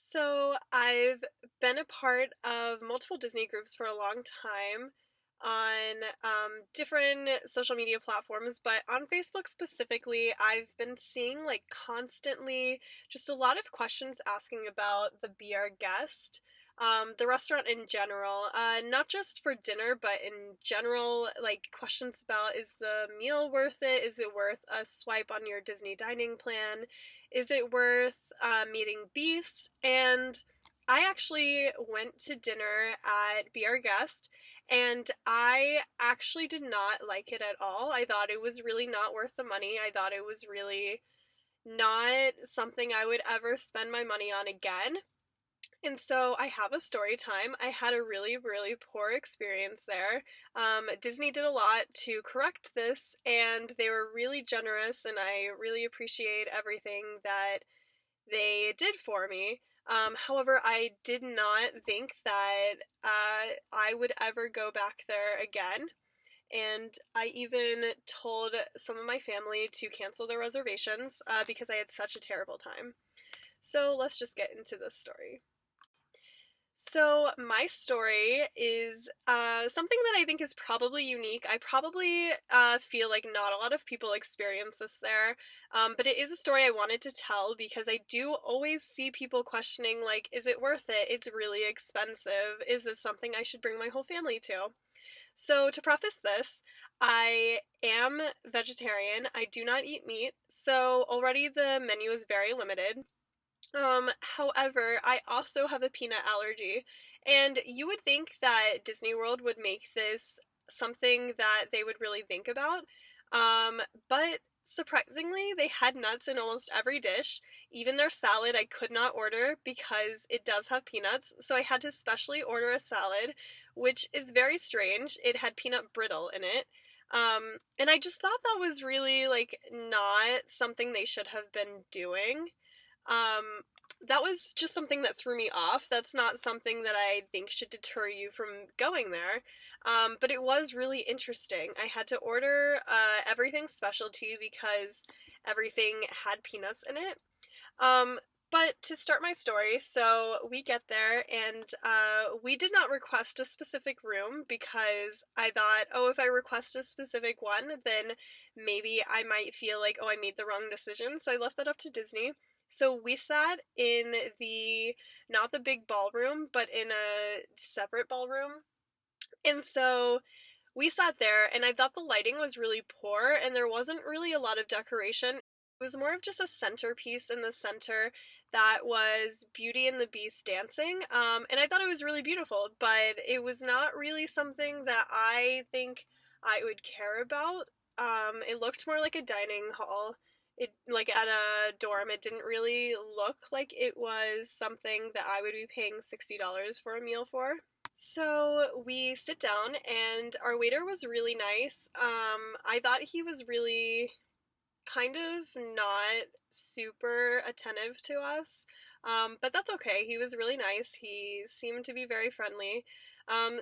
So I've been a part of multiple Disney groups for a long time on different social media platforms, but on Facebook specifically, I've been seeing like constantly just a lot of questions asking about the Be Our Guest, the restaurant in general, not just for dinner, but in general, like questions about is the meal worth it? Is it worth a swipe on your Disney dining plan? Is it worth meeting Beast? And I actually went to dinner at Be Our Guest, and I actually did not like it at all. I thought it was really not worth the money. I thought it was really not something I would ever spend my money on again. And so I have a story time. I had a really, really poor experience there. Disney did a lot to correct this, and they were really generous, and I really appreciate everything that they did for me. However, I did not think that I would ever go back there again. And I even told some of my family to cancel their reservations because I had such a terrible time. So let's just get into this story. So, my story is something that I think is probably unique. I probably feel like not a lot of people experience this there, but it is a story I wanted to tell because I do always see people questioning, like, is it worth it? It's really expensive. Is this something I should bring my whole family to? So, to preface this, I am vegetarian. I do not eat meat, so already the menu is very limited. However, I also have a peanut allergy, and you would think that Disney World would make this something that they would really think about. But surprisingly, they had nuts in almost every dish. Even their salad I could not order because it does have peanuts, so I had to specially order a salad, which is very strange. It had peanut brittle in it. And I just thought that was really like not something they should have been doing. Um, that was just something that threw me off. That's not something that I think should deter you from going there. But it was really interesting. I had to order everything specialty because everything had peanuts in it. Um, but to start my story, so we get there and we did not request a specific room because I thought, oh, if I request a specific one, then maybe I might feel like, oh, I made the wrong decision. So I left that up to Disney. So we sat in the, not the big ballroom, but in a separate ballroom. And so we sat there, and I thought the lighting was really poor, and there wasn't really a lot of decoration. It was more of just a centerpiece in the center that was Beauty and the Beast dancing, and I thought it was really beautiful, but it was not really something that I think I would care about. It looked more like a dining hall. It like at a dorm. It didn't really look like it was something that I would be paying $60 for a meal for. So we sit down, and our waiter was really nice. I thought he was really kind of not super attentive to us, but that's okay. He was really nice. He seemed to be very friendly.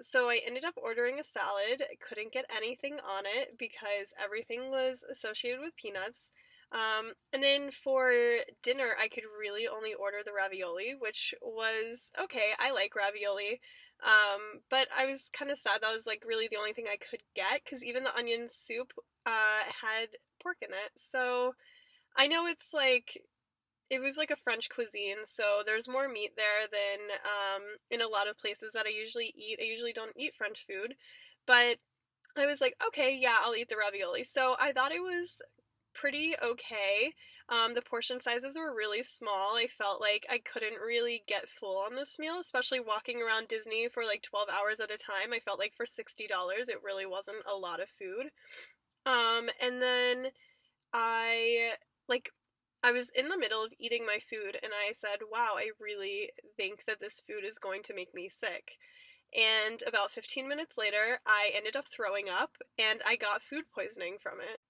So I ended up ordering a salad. I couldn't get anything on it because everything was associated with peanuts. And then for dinner, I could really only order the ravioli, which was okay. I like ravioli. But I was kind of sad that was like really the only thing I could get because even the onion soup had pork in it. So I know it's like it was like a French cuisine, so there's more meat there than in a lot of places that I usually eat. I usually don't eat French food, but I was like, okay, yeah, I'll eat the ravioli. So I thought it was pretty okay. The portion sizes were really small. I felt like I couldn't really get full on this meal, especially walking around Disney for like 12 hours at a time. I felt like for $60, it really wasn't a lot of food. And then I like I was in the middle of eating my food and I said, "Wow, I really think that this food is going to make me sick." And about 15 minutes later, I ended up throwing up and I got food poisoning from it.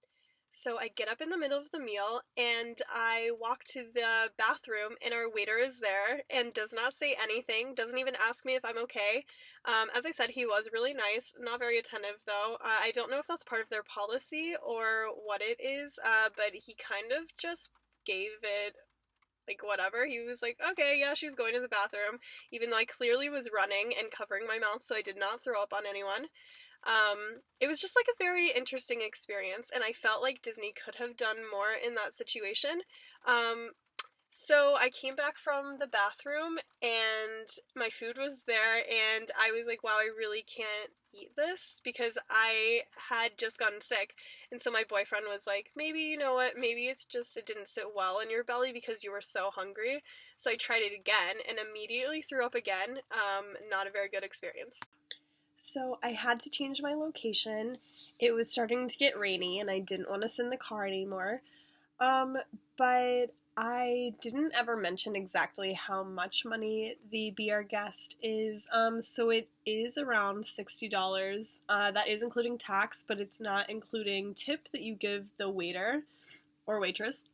So I get up in the middle of the meal and I walk to the bathroom, and our waiter is there and does not say anything, doesn't even ask me if I'm okay. As I said, he was really nice, not very attentive though. I don't know if that's part of their policy or what it is, but he kind of just gave it like, whatever. He was like, okay, yeah, she's going to the bathroom, even though I clearly was running and covering my mouth so I did not throw up on anyone. It was just like a very interesting experience, and I felt like Disney could have done more in that situation. Um, so I came back from the bathroom and my food was there, and I was like, wow, I really can't eat this because I had just gotten sick. And so my boyfriend was like, maybe, you know what, maybe it's just it didn't sit well in your belly because you were so hungry. So I tried it again and immediately threw up again. Not a very good experience. So I had to change my location. It was starting to get rainy and I didn't want to sit in the car anymore. Um, but I didn't ever mention exactly how much money the Be Our Guest is. So it is around $60. That is including tax, but it's not including tip that you give the waiter or waitress.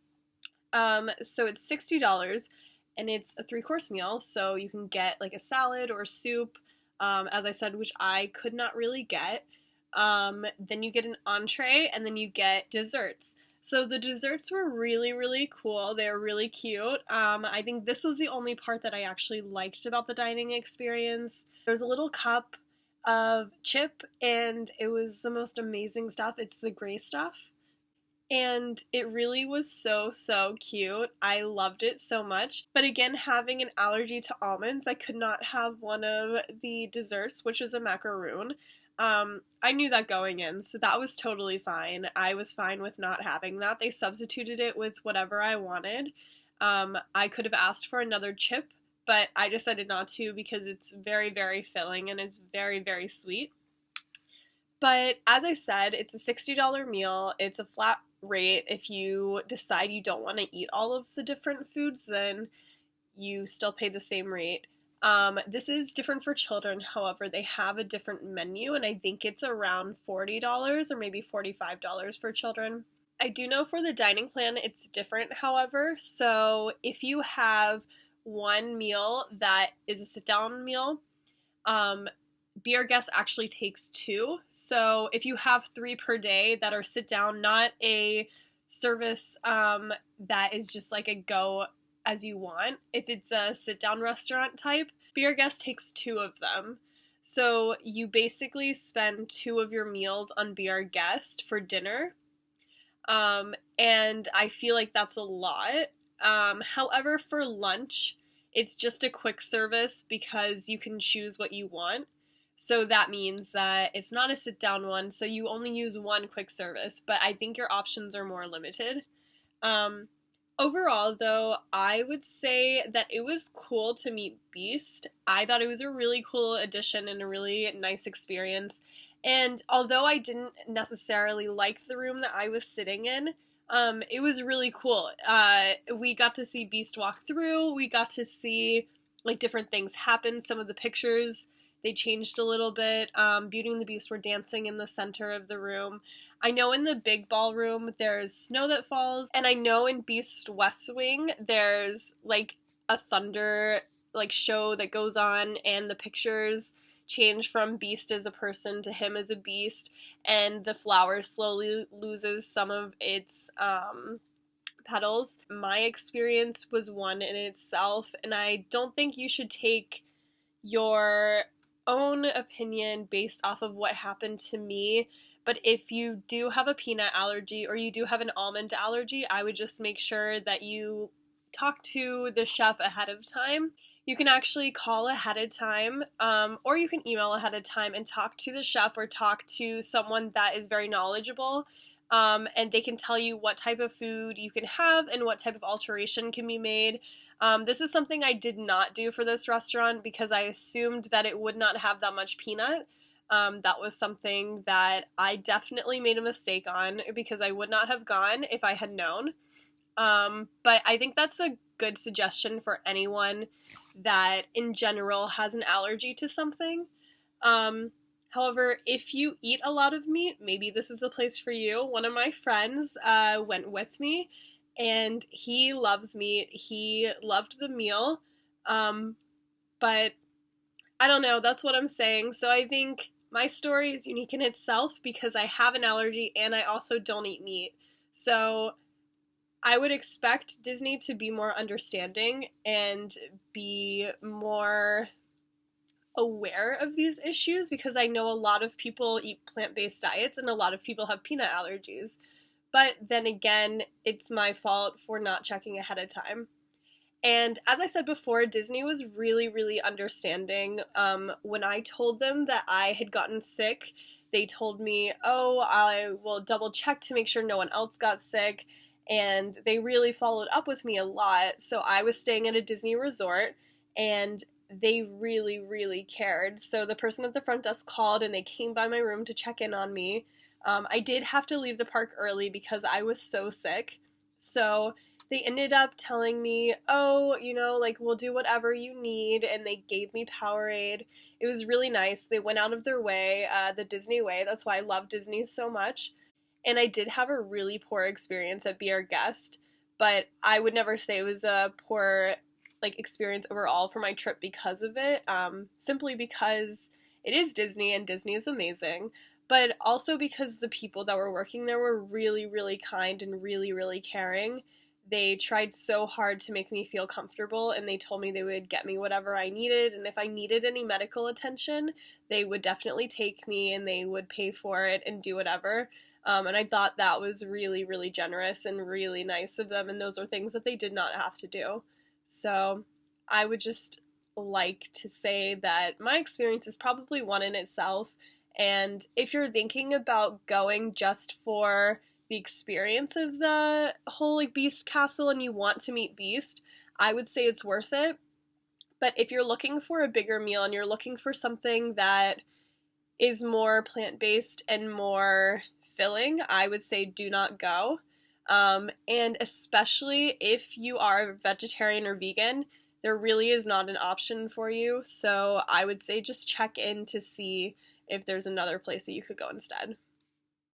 So it's $60 and it's a 3-course meal. So you can get like a salad or soup, as I said, which I could not really get. Then you get an entree and then you get desserts. So the desserts were really, really cool. They were really cute. I think this was the only part that I actually liked about the dining experience. There was a little cup of chip, and it was the most amazing stuff. It's the gray stuff. And it really was so, so cute. I loved it so much. But again, having an allergy to almonds, I could not have one of the desserts, which is a macaroon. I knew that going in, so that was totally fine. I was fine with not having that. They substituted it with whatever I wanted. I could have asked for another chip, but I decided not to because it's very, very filling and it's very, very sweet. But as I said, it's a $60 meal. It's a flat rate. If you decide you don't want to eat all of the different foods, then you still pay the same rate. This is different for children, however, they have a different menu, and I think it's around $40 or maybe $45 for children. I do know for the dining plan it's different, however, so if you have one meal that is a sit-down meal, Be Our Guest actually takes 2. So if you have 3 per day that are sit down, not a service that is just like a go as you want. If it's a sit down restaurant type, Be Our Guest takes 2 of them. So you basically spend 2 of your meals on Be Our Guest for dinner. And I feel like that's a lot. However, for lunch, it's just a quick service because you can choose what you want. So that means that it's not a sit-down one, so you only use one quick service, but I think your options are more limited. Overall, though, I would say that it was cool to meet Beast. I thought it was a really cool addition and a really nice experience. And although I didn't necessarily like the room that I was sitting in, it was really cool. We got to see Beast walk through. We got to see like different things happen. Some of the pictures, they changed a little bit. Beauty and the Beast were dancing in the center of the room. I know in the big ballroom there's snow that falls, and I know in Beast West Wing there's like a thunder like show that goes on, and the pictures change from Beast as a person to him as a beast, and the flower slowly loses some of its petals. My experience was one in itself, and I don't think you should take your own opinion based off of what happened to me. But if you do have a peanut allergy or you do have an almond allergy, I would just make sure that you talk to the chef ahead of time. You can actually call ahead of time, or you can email ahead of time and talk to the chef or talk to someone that is very knowledgeable, and they can tell you what type of food you can have and what type of alteration can be made. This is something I did not do for this restaurant because I assumed that it would not have that much peanut. That was something that I definitely made a mistake on because I would not have gone if I had known. But I think that's a good suggestion for anyone that in general has an allergy to something. However, if you eat a lot of meat, maybe this is the place for you. One of my friends went with me, and he loves meat. He loved the meal, but I don't know, that's what I'm saying. So I think my story is unique in itself because I have an allergy and I also don't eat meat. So I would expect Disney to be more understanding and be more aware of these issues, because I know a lot of people eat plant based diets and a lot of people have peanut allergies. But then again, it's my fault for not checking ahead of time. And as I said before, Disney was really, really understanding. When I told them that I had gotten sick, they told me, oh, I will double check to make sure no one else got sick. And they really followed up with me a lot. So I was staying at a Disney resort, and they really, really cared. So the person at the front desk called and they came by my room to check in on me. I did have to leave the park early because I was so sick. So they ended up telling me, oh, like, we'll do whatever you need. And they gave me Powerade. It was really nice. They went out of their way, the Disney way. That's why I love Disney so much. And I did have a really poor experience at Be Our Guest, but I would never say it was a poor experience overall for my trip because of it. Simply because it is Disney and Disney is amazing, but also because the people that were working there were really, really kind and really, really caring. They tried so hard to make me feel comfortable, and they told me they would get me whatever I needed, and if I needed any medical attention, they would definitely take me and they would pay for it and do whatever. And I thought that was really, really generous and really nice of them, and those are things that they did not have to do. So I would just like to say that my experience is probably one in itself. And if you're thinking about going just for the experience of the whole Beast Castle and you want to meet Beast, I would say it's worth it. But if you're looking for a bigger meal and you're looking for something that is more plant based and more filling, I would say do not go. And especially if you are vegetarian or vegan, there really is not an option for you. So I would say just check in to see if there's another place that you could go instead.